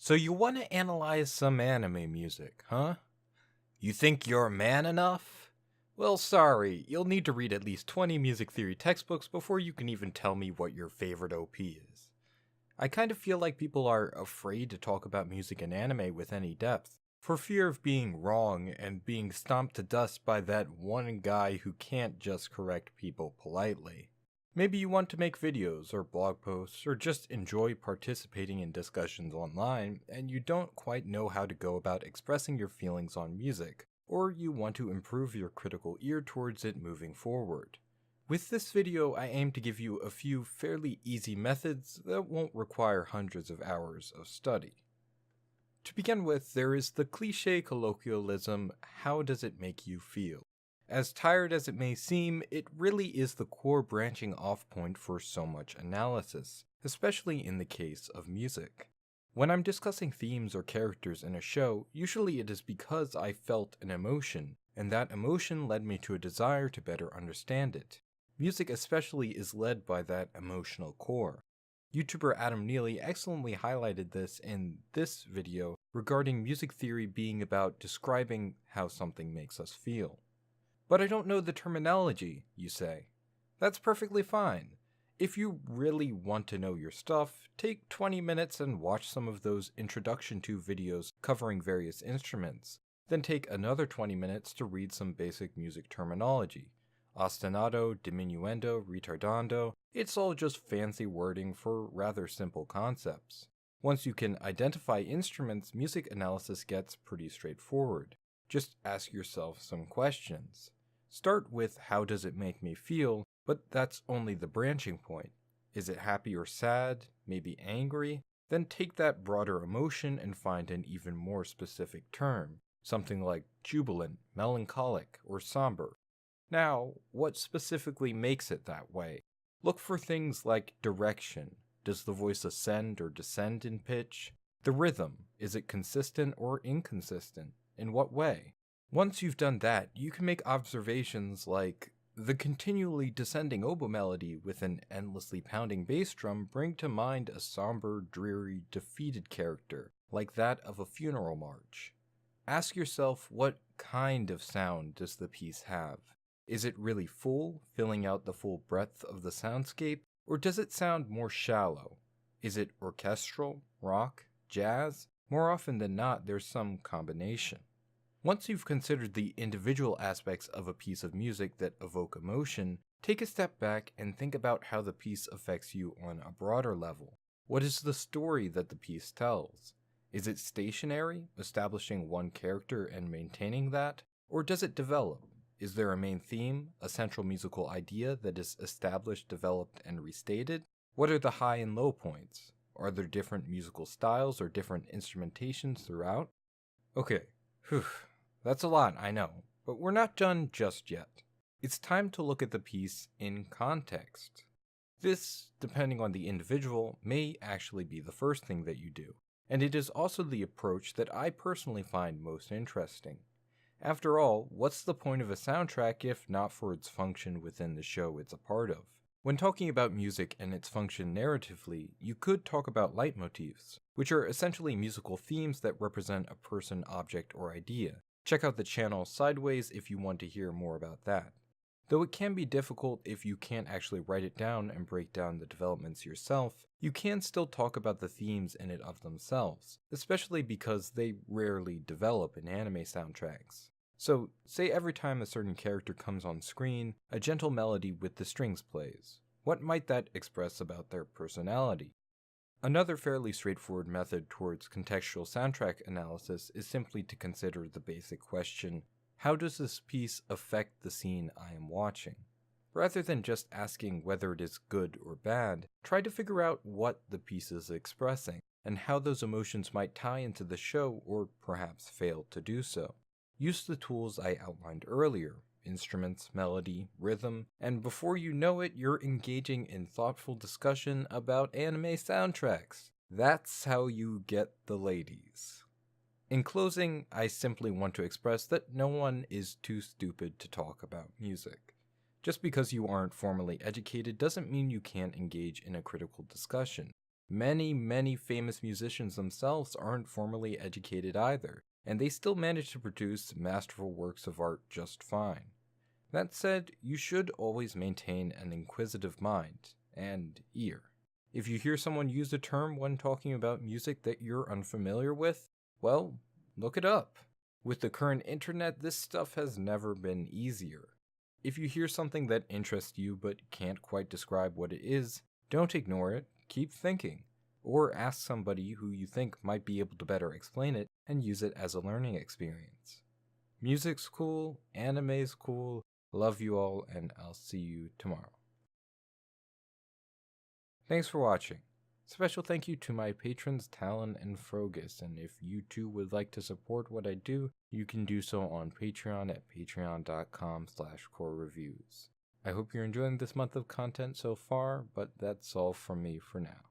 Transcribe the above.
So you want to analyze some anime music, huh? You think you're man enough? Well, sorry, you'll need to read at least 20 music theory textbooks before you can even tell me what your favorite OP is. I kind of feel like people are afraid to talk about music and anime with any depth, for fear of being wrong and being stomped to dust by that one guy who can't just correct people politely. Maybe you want to make videos or blog posts or just enjoy participating in discussions online and you don't quite know how to go about expressing your feelings on music, or you want to improve your critical ear towards it moving forward. With this video, I aim to give you a few fairly easy methods that won't require hundreds of hours of study. To begin with, there is the cliché colloquialism, how does it make you feel? As tired as it may seem, it really is the core branching off point for so much analysis, especially in the case of music. When I'm discussing themes or characters in a show, usually it is because I felt an emotion, and that emotion led me to a desire to better understand it. Music especially is led by that emotional core. YouTuber Adam Neely excellently highlighted this in this video regarding music theory being about describing how something makes us feel. But I don't know the terminology, you say. That's perfectly fine. If you really want to know your stuff, take 20 minutes and watch some of those introduction to videos covering various instruments. Then take another 20 minutes to read some basic music terminology. Ostinato, diminuendo, ritardando, it's all just fancy wording for rather simple concepts. Once you can identify instruments, music analysis gets pretty straightforward. Just ask yourself some questions. Start with how does it make me feel, but that's only the branching point. Is it happy or sad, maybe angry? Then take that broader emotion and find an even more specific term, something like jubilant, melancholic, or somber. Now, what specifically makes it that way? Look for things like direction. Does the voice ascend or descend in pitch? The rhythm, is it consistent or inconsistent? In what way? Once you've done that, you can make observations like, the continually descending oboe melody with an endlessly pounding bass drum bring to mind a somber, dreary, defeated character, like that of a funeral march. Ask yourself, what kind of sound does the piece have? Is it really full, filling out the full breadth of the soundscape, or does it sound more shallow? Is it orchestral, rock, jazz? More often than not, there's some combination. Once you've considered the individual aspects of a piece of music that evoke emotion, take a step back and think about how the piece affects you on a broader level. What is the story that the piece tells? Is it stationary, establishing one character and maintaining that? Or does it develop? Is there a main theme, a central musical idea that is established, developed, and restated? What are the high and low points? Are there different musical styles or different instrumentations throughout? Okay, whew. That's a lot, I know, but we're not done just yet. It's time to look at the piece in context. This, depending on the individual, may actually be the first thing that you do, and it is also the approach that I personally find most interesting. After all, what's the point of a soundtrack if not for its function within the show it's a part of? When talking about music and its function narratively, you could talk about leitmotifs, which are essentially musical themes that represent a person, object, or idea. Check out the channel Sideways if you want to hear more about that. Though it can be difficult if you can't actually write it down and break down the developments yourself, you can still talk about the themes in it of themselves, especially because they rarely develop in anime soundtracks. So, say every time a certain character comes on screen, a gentle melody with the strings plays. What might that express about their personality? Another fairly straightforward method towards contextual soundtrack analysis is simply to consider the basic question, how does this piece affect the scene I am watching? Rather than just asking whether it is good or bad, try to figure out what the piece is expressing, and how those emotions might tie into the show or perhaps fail to do so. Use the tools I outlined earlier, instruments, melody, rhythm, and before you know it, you're engaging in thoughtful discussion about anime soundtracks. That's how you get the ladies. In closing, I simply want to express that no one is too stupid to talk about music. Just because you aren't formally educated doesn't mean you can't engage in a critical discussion. Many famous musicians themselves aren't formally educated either, and they still manage to produce masterful works of art just fine. That said, you should always maintain an inquisitive mind and ear. If you hear someone use a term when talking about music that you're unfamiliar with, well, look it up. With the current internet, this stuff has never been easier. If you hear something that interests you but can't quite describe what it is, don't ignore it, keep thinking. Or ask somebody who you think might be able to better explain it and use it as a learning experience. Music's cool, anime's cool, love you all, and I'll see you tomorrow. Thanks for watching. Special thank you to my patrons Talon and Frogus, and if you too would like to support what I do, you can do so on Patreon at patreon.com/korereviews. I hope you're enjoying this month of content so far, but that's all from me for now.